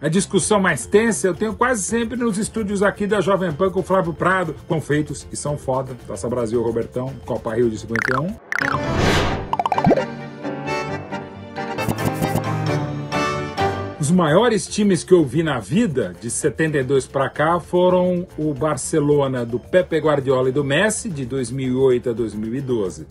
A discussão mais tensa eu tenho quase sempre nos estúdios aqui da Jovem Pan com o Flávio Prado, com feitos e são foda. Taça Brasil, Robertão, Copa Rio de 51. Os maiores times que eu vi na vida, de 72 para cá, foram o Barcelona do Pepe Guardiola e do Messi, de 2008 a 2012.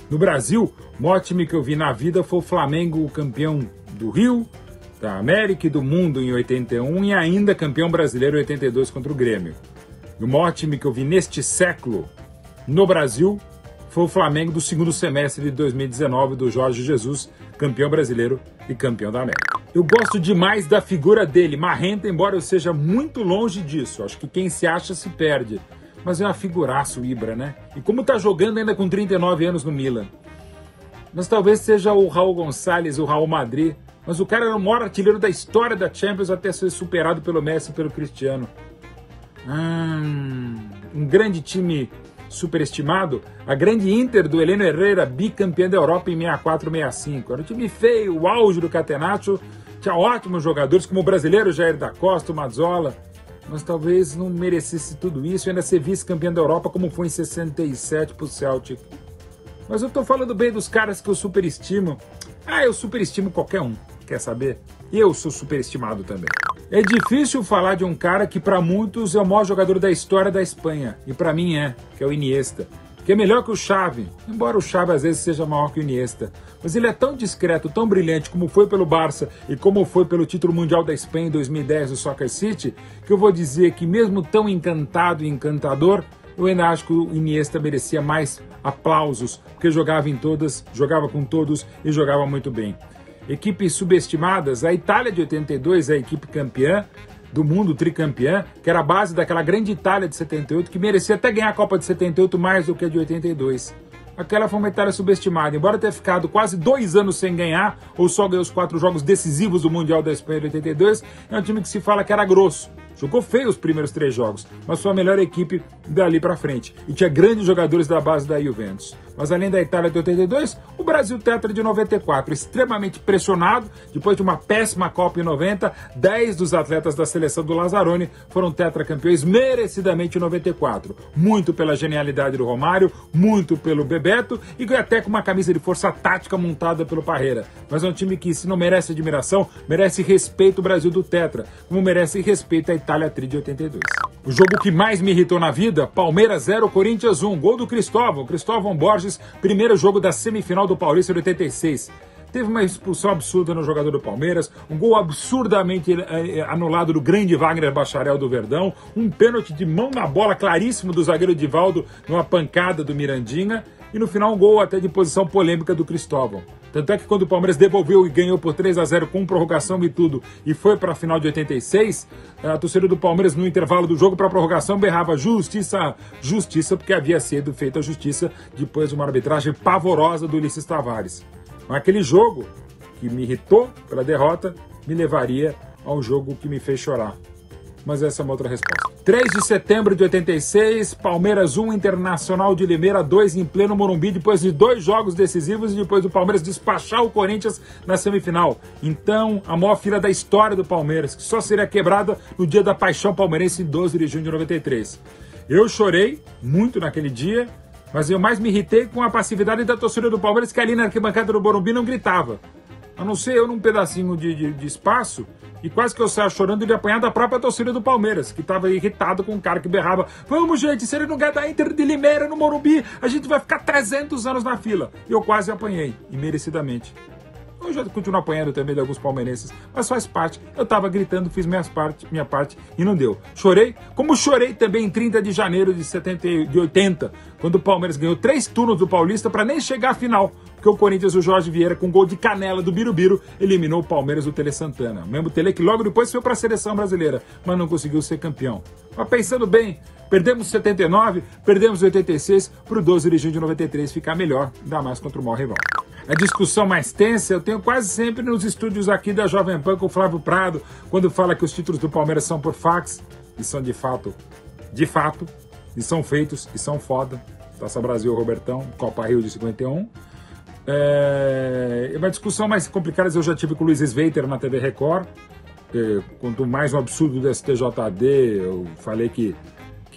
No Brasil, o maior time que eu vi na vida foi o Flamengo, o campeão do Rio, da América e do mundo em 81 e ainda campeão brasileiro em 82 contra o Grêmio. E o maior time que eu vi neste século, no Brasil, foi o Flamengo do segundo semestre de 2019, do Jorge Jesus, campeão brasileiro e campeão da América. Eu gosto demais da figura dele, marrenta, embora eu seja muito longe disso. Acho que quem se acha se perde. Mas é uma figuraça o Ibra, né? E como tá jogando ainda com 39 anos no Milan. Mas talvez seja o Raul Gonçalves, o Raul Madrid. Mas o cara era o maior artilheiro da história da Champions até ser superado pelo Messi e pelo Cristiano. Um grande time superestimado, a grande Inter do Heleno Herrera, bicampeã da Europa em 64-65. Era um time feio, o auge do Catenaccio, tinha ótimos jogadores como o brasileiro Jair da Costa, o Mazzola, mas talvez não merecesse tudo isso e ainda ser vice-campeão da Europa como foi em 67 pro Celtic. Mas eu tô falando bem dos caras que eu superestimo. Eu superestimo qualquer um, quer saber? Eu sou superestimado também. É difícil falar de um cara que para muitos é o maior jogador da história da Espanha, e para mim que é o Iniesta, que é melhor que o Xavi, embora o Xavi às vezes seja maior que o Iniesta. Mas ele é tão discreto, tão brilhante, como foi pelo Barça e como foi pelo título mundial da Espanha em 2010 do Soccer City, que eu vou dizer que mesmo tão encantado e encantador, eu ainda acho que o Iniesta merecia mais aplausos, porque jogava em todas, jogava com todos e jogava muito bem. Equipes subestimadas, a Itália de 82 é a equipe campeã do mundo, tricampeã, que era a base daquela grande Itália de 78, que merecia até ganhar a Copa de 78 mais do que a de 82. Aquela foi uma Itália subestimada, embora ter ficado quase 2 anos sem ganhar, ou só ganhou os 4 jogos decisivos do Mundial da Espanha de 82, é um time que se fala que era grosso. Jogou feio os primeiros 3 jogos, mas foi a melhor equipe dali pra frente. E tinha grandes jogadores da base da Juventus. Mas além da Itália de 82, o Brasil tetra de 94, extremamente pressionado, depois de uma péssima Copa em 90, 10 dos atletas da seleção do Lazzaroni foram tetracampeões merecidamente em 94. Muito pela genialidade do Romário, muito pelo Bebeto e até com uma camisa de força tática montada pelo Parreira. Mas é um time que, se não merece admiração, merece respeito o Brasil do tetra, como merece respeito a Itália tri de 82. O jogo que mais me irritou na vida, Palmeiras 0, Corinthians 1, gol do Cristóvão Borges, primeiro jogo da semifinal do Paulista de 86. Teve uma expulsão absurda no jogador do Palmeiras, um gol absurdamente anulado do grande Wagner Bacharel do Verdão, um pênalti de mão na bola claríssimo do zagueiro Divaldo numa pancada do Mirandinha e no final um gol até de posição polêmica do Cristóvão. Tanto é que quando o Palmeiras devolveu e ganhou por 3-0 com prorrogação e tudo, e foi para a final de 86, a torcida do Palmeiras no intervalo do jogo para a prorrogação berrava justiça, justiça, porque havia sido feita a justiça depois de uma arbitragem pavorosa do Ulisses Tavares. Mas aquele jogo que me irritou pela derrota me levaria ao jogo que me fez chorar. Mas essa é uma outra resposta. 3 de setembro de 86, Palmeiras 1, Internacional de Limeira 2 em pleno Morumbi, depois de 2 jogos decisivos e depois do Palmeiras despachar o Corinthians na semifinal. Então, a maior fila da história do Palmeiras, que só seria quebrada no dia da paixão palmeirense em 12 de junho de 93. Eu chorei muito naquele dia, mas eu mais me irritei com a passividade da torcida do Palmeiras, que ali na arquibancada do Morumbi não gritava. A não ser eu num pedacinho de espaço, e quase que eu saia chorando de apanhar da própria torcida do Palmeiras, que estava irritado com um cara que berrava: vamos, gente, se ele não ganhar da Inter de Limeira no Morumbi, a gente vai ficar 300 anos na fila. E eu quase apanhei, e merecidamente. Eu já continuo apanhando também de alguns palmeirenses, mas faz parte. Eu estava gritando, fiz minha parte e não deu. Chorei, como chorei também em 30 de janeiro de 80, quando o Palmeiras ganhou 3 turnos do Paulista para nem chegar à final, porque o Corinthians, o Jorge Vieira, com gol de canela do Birubiru, eliminou o Palmeiras do Tele Santana. O mesmo Tele que logo depois foi para a seleção brasileira, mas não conseguiu ser campeão. Mas pensando bem, perdemos 79, perdemos 86, para o 12 de junho de 93 ficar melhor, ainda mais contra o maior rival. A discussão mais tensa eu tenho quase sempre nos estúdios aqui da Jovem Pan com o Flávio Prado, quando fala que os títulos do Palmeiras são por fax, e são de fato, e são feitos, e são foda. Taça Brasil, Robertão, Copa Rio de 51. Uma discussão mais complicada eu já tive com o Luiz Sveiter na TV Record. quanto mais um absurdo do STJD, eu falei que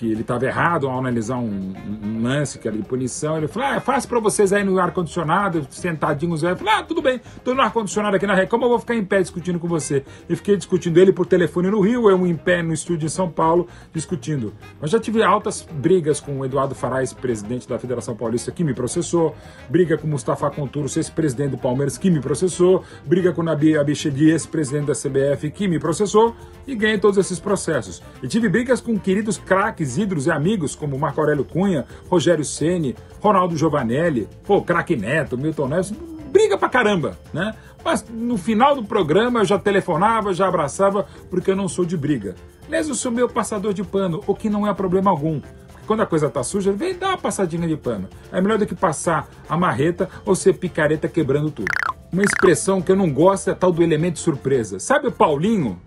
ele estava errado ao analisar um lance que era de punição. Ele falou, é fácil para vocês aí no ar-condicionado, sentadinhos aí. Eu falei, tudo bem, estou no ar-condicionado aqui na rede, como eu vou ficar em pé discutindo com você? E fiquei discutindo ele por telefone no Rio, eu em pé no estúdio em São Paulo, discutindo. Mas já tive altas brigas com o Eduardo Farais, presidente da Federação Paulista, que me processou, briga com o Mustafa Contursi, ex-presidente do Palmeiras, que me processou, briga com o Nabi Abichedi, ex-presidente da CBF, que me processou, e ganhei todos esses processos. E tive brigas com queridos craques, ídolos e amigos como Marco Aurélio Cunha, Rogério Ceni, Ronaldo Giovanelli, craque Neto, Milton Neves, briga pra caramba, né? Mas no final do programa eu já telefonava, já abraçava, porque eu não sou de briga. Aliás, eu sou meu passador de pano, o que não é problema algum. Porque quando a coisa tá suja, vem dar uma passadinha de pano. É melhor do que passar a marreta ou ser picareta quebrando tudo. Uma expressão que eu não gosto é a tal do elemento surpresa. Sabe o Paulinho,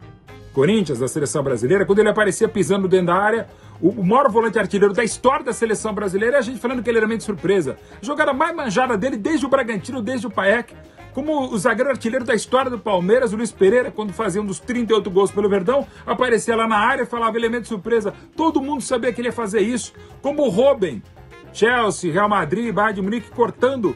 Corinthians, da seleção brasileira, quando ele aparecia pisando dentro da área, o maior volante artilheiro da história da seleção brasileira, é a gente falando que ele era elemento surpresa. A jogada mais manjada dele desde o Bragantino, desde o Paek, como o zagueiro artilheiro da história do Palmeiras, o Luiz Pereira, quando fazia um dos 38 gols pelo Verdão, aparecia lá na área e falava elemento surpresa. Todo mundo sabia que ele ia fazer isso. Como o Robben, Chelsea, Real Madrid, Bayern de Munique, cortando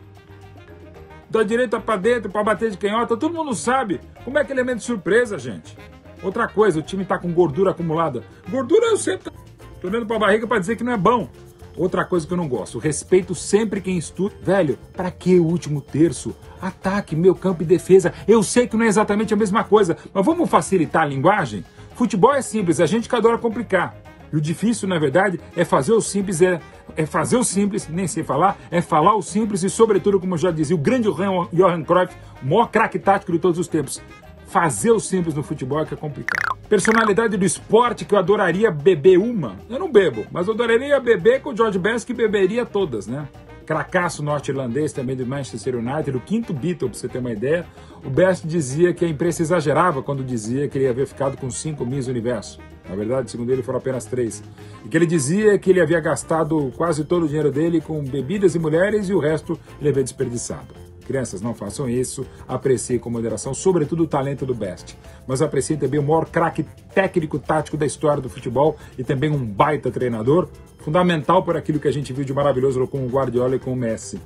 da direita para dentro para bater de canhota. Todo mundo sabe como é que é elemento surpresa, gente. Outra coisa, o time tá com gordura acumulada. Gordura eu sempre tô olhando pra barriga pra dizer que não é bom. Outra coisa que eu não gosto, respeito sempre quem estuda. Velho, pra que o último terço? Ataque, meio campo e defesa. Eu sei que não é exatamente a mesma coisa, mas vamos facilitar a linguagem? Futebol é simples, a gente que adora complicar. E o difícil, na verdade, é fazer o simples, é fazer o simples, nem sei falar, é falar o simples e, sobretudo, como eu já dizia, o grande Johan Cruyff, o maior craque tático de todos os tempos. Fazer o simples no futebol é que é complicado. Personalidade do esporte que eu adoraria beber uma. Eu não bebo, mas eu adoraria beber com o George Best, que beberia todas, né? Cracaço norte-irlandês também do Manchester United, o quinto Beatle, pra você ter uma ideia. O Best dizia que a imprensa exagerava quando dizia que ele havia ficado com 5 Miss Universo. Na verdade, segundo ele, foram apenas 3. E que ele dizia que ele havia gastado quase todo o dinheiro dele com bebidas e mulheres e o resto ele havia desperdiçado. Crianças, não façam isso, apreciem com moderação, sobretudo o talento do Best. Mas apreciem também o maior craque técnico-tático da história do futebol e também um baita treinador, fundamental por aquilo que a gente viu de maravilhoso com o Guardiola e com o Messi,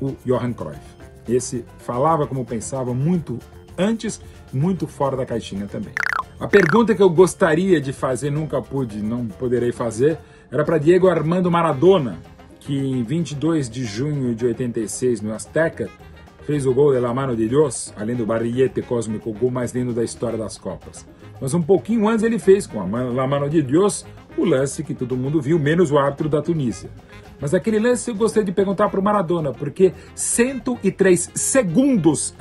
o Johan Cruyff. Esse falava como pensava muito antes, muito fora da caixinha também. A pergunta que eu gostaria de fazer, nunca pude, não poderei fazer, era para Diego Armando Maradona, que em 22 de junho de 86 no Azteca, fez o gol de La Mano de Dios, além do barrilete cósmico, o gol mais lindo da história das Copas. Mas um pouquinho antes ele fez, com a La Mano de Dios, o lance que todo mundo viu, menos o árbitro da Tunísia. Mas aquele lance eu gostaria de perguntar para o Maradona, porque 103 segundos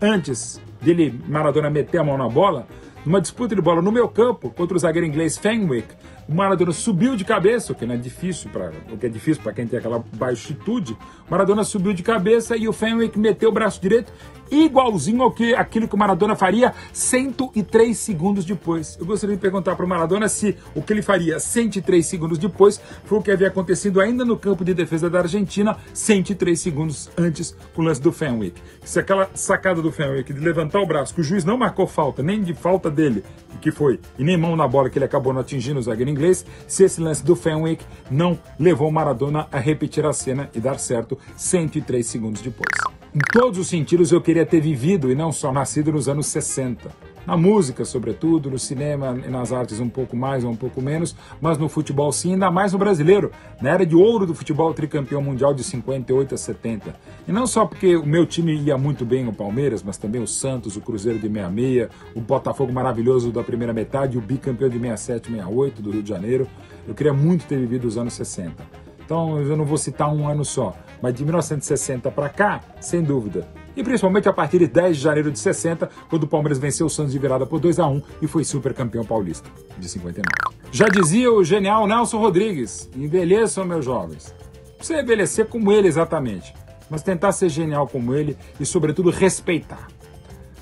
antes dele, Maradona, meter a mão na bola, numa disputa de bola no meu campo, contra o zagueiro inglês Fenwick, o Maradona subiu de cabeça, o que é difícil para quem tem aquela baixitude. O Maradona subiu de cabeça e o Fenwick meteu o braço direito igualzinho aquilo que o Maradona faria 103 segundos depois. Eu gostaria de perguntar para o Maradona se o que ele faria 103 segundos depois foi o que havia acontecido ainda no campo de defesa da Argentina 103 segundos antes com o lance do Fenwick. Se aquela sacada do Fenwick de levantar o braço, que o juiz não marcou falta, nem de falta dele, que foi, e nem mão na bola que ele acabou não atingindo o zagueiro inglês, se esse lance do Fenwick não levou o Maradona a repetir a cena e dar certo 103 segundos depois. Em todos os sentidos eu queria ter vivido e não só nascido nos anos 60. Na música, sobretudo, no cinema e nas artes um pouco mais ou um pouco menos, mas no futebol sim, ainda mais no brasileiro, na era de ouro do futebol tricampeão mundial de 58 a 70. E não só porque o meu time ia muito bem, o Palmeiras, mas também o Santos, o Cruzeiro de 66, o Botafogo maravilhoso da primeira metade, o bicampeão de 67 e 68 do Rio de Janeiro. Eu queria muito ter vivido os anos 60. Então eu não vou citar um ano só, mas de 1960 para cá, sem dúvida. E principalmente a partir de 10 de janeiro de 60, quando o Palmeiras venceu o Santos de virada por 2-1 e foi super campeão paulista, de 59. Já dizia o genial Nelson Rodrigues, envelheçam, meus jovens. Não precisa envelhecer como ele exatamente, mas tentar ser genial como ele e, sobretudo, respeitar.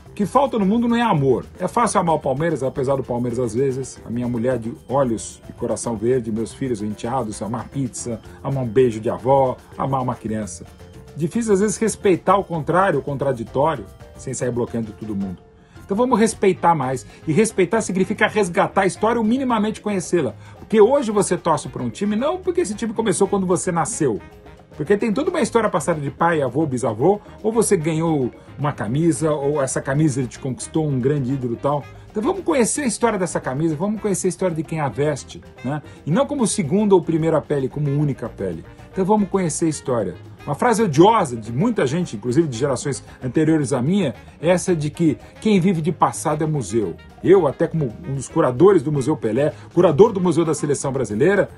O que falta no mundo não é amor. É fácil amar o Palmeiras, apesar do Palmeiras às vezes, a minha mulher de olhos e coração verde, meus filhos enteados, amar pizza, amar um beijo de avó, amar uma criança. Difícil às vezes respeitar o contrário, o contraditório, sem sair bloqueando todo mundo. Então vamos respeitar mais. E respeitar significa resgatar a história ou minimamente conhecê-la. Porque hoje você torce para um time, não porque esse time começou quando você nasceu. Porque tem toda uma história passada de pai, avô, bisavô, ou você ganhou uma camisa, ou essa camisa te conquistou um grande ídolo e tal. Então vamos conhecer a história dessa camisa, vamos conhecer a história de quem a veste, né? E não como segunda ou primeira pele, como única pele. Então vamos conhecer a história. Uma frase odiosa de muita gente, inclusive de gerações anteriores à minha, é essa de que quem vive de passado é museu. Eu, até como um dos curadores do Museu Pelé, curador do Museu da Seleção Brasileira,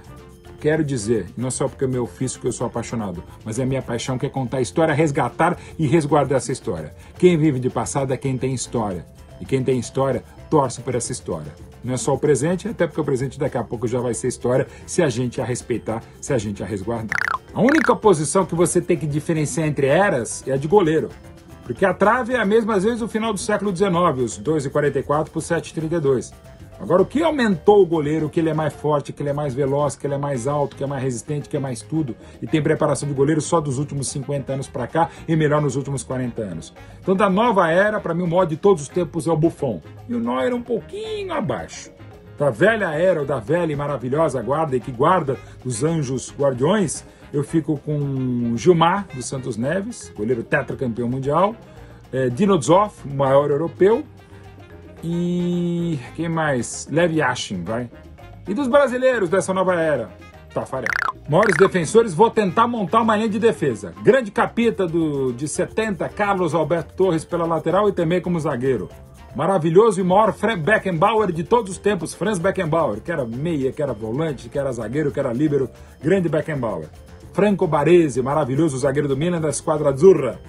quero dizer, não só porque é meu ofício que eu sou apaixonado, mas é a minha paixão que é contar a história, resgatar e resguardar essa história. Quem vive de passado é quem tem história. E quem tem história, torce por essa história. Não é só o presente, até porque o presente daqui a pouco já vai ser história se a gente a respeitar, se a gente a resguardar. A única posição que você tem que diferenciar entre eras é a de goleiro. Porque a trave é a mesma às vezes no final do século XIX, os 2,44 por 7,32. Agora, o que aumentou o goleiro, que ele é mais forte, que ele é mais veloz, que ele é mais alto, que é mais resistente, que é mais tudo, e tem preparação de goleiro só dos últimos 50 anos para cá e melhor nos últimos 40 anos. Então, da nova era, para mim, o maior de todos os tempos é o Buffon. E o Neuer um pouquinho abaixo. Da velha era, ou da velha e maravilhosa guarda, e que guarda os anjos guardiões, eu fico com Gilmar, dos Santos Neves, goleiro tetracampeão mundial, Dino Zoff, o maior europeu, e quem mais? Lev Yashin, vai. E dos brasileiros dessa nova era? Tafarel. Maiores defensores, vou tentar montar uma linha de defesa. Grande capita de 70, Carlos Alberto Torres pela lateral e também como zagueiro. Maravilhoso e maior Beckenbauer de todos os tempos, Franz Beckenbauer, que era meia, que era volante, que era zagueiro, que era líbero, grande Beckenbauer. Franco Baresi, maravilhoso zagueiro do Milan da Squadra Azzurra.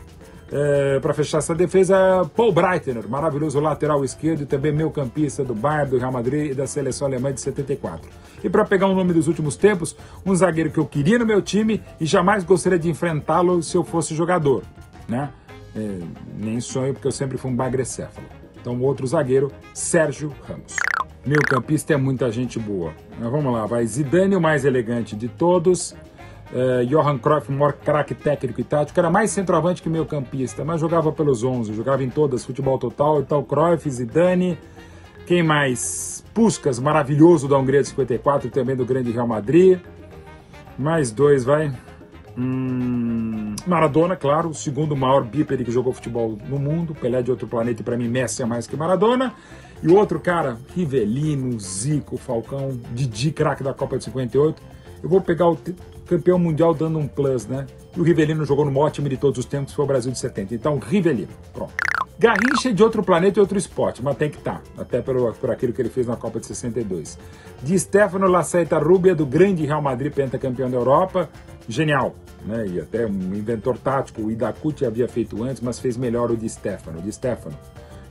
Para fechar essa defesa, Paul Breitner, maravilhoso lateral esquerdo e também meio campista do Bayern, do Real Madrid e da seleção alemã de 74. E para pegar um nome dos últimos tempos, um zagueiro que eu queria no meu time e jamais gostaria de enfrentá-lo se eu fosse jogador, né? Nem sonho, porque eu sempre fui um bagrecéfalo. Então, outro zagueiro, Sérgio Ramos. Meio campista é muita gente boa. Mas vamos lá, vai. Zidane, o mais elegante de todos. Johan Cruyff, o maior craque técnico e tático, era mais centroavante que meio campista, mas jogava pelos 11, jogava em todas, futebol total, então Cruyff, Zidane, quem mais? Puskás, maravilhoso da Hungria de 54 e também do grande Real Madrid, mais dois, vai, Maradona, claro, o segundo maior bípede que jogou futebol no mundo, Pelé de outro planeta e para mim Messi é mais que Maradona, e o outro cara, Rivelino, Zico, Falcão, Didi, craque da Copa de 58, eu vou pegar o campeão mundial dando um plus, né? E o Rivelino jogou no maior time de todos os tempos, foi o Brasil de 70. Então, Rivelino, pronto. Garrincha é de outro planeta e outro esporte, mas tem que estar, até por aquilo que ele fez na Copa de 62. Di Stefano, La Saeta Rubia, do grande Real Madrid, pentacampeão da Europa, genial, né? E até um inventor tático, o Idacuti havia feito antes, mas fez melhor o Di Stefano.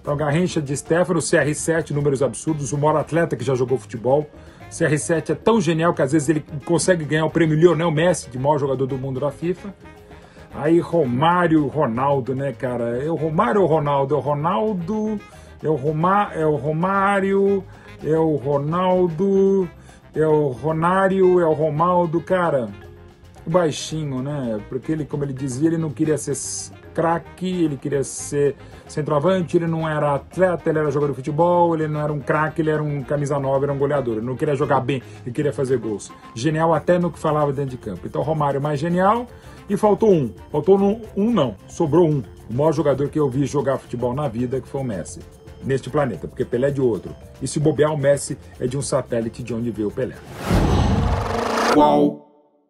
Então, Garrincha, Di Stefano, CR7, números absurdos, o maior atleta que já jogou futebol. CR7 é tão genial que às vezes ele consegue ganhar o prêmio Lionel Messi, de maior jogador do mundo da FIFA. Aí Romário, Ronaldo, né, cara? É o Romário ou o Ronaldo? É o Ronaldo, é o Romário, é o Ronaldo, é o Ronário, é o Romaldo, cara. O baixinho, né? Porque ele, como ele dizia, ele não queria ser craque, ele queria ser centroavante, ele não era atleta, ele era jogador de futebol, ele não era um craque, ele era um camisa 9, era um goleador, ele não queria jogar bem, ele queria fazer gols. Genial até no que falava dentro de campo. Então Romário mais genial e faltou um. Sobrou um. O maior jogador que eu vi jogar futebol na vida, que foi o Messi. Neste planeta, porque Pelé é de outro. E se bobear, o Messi é de um satélite de onde veio o Pelé. Qual?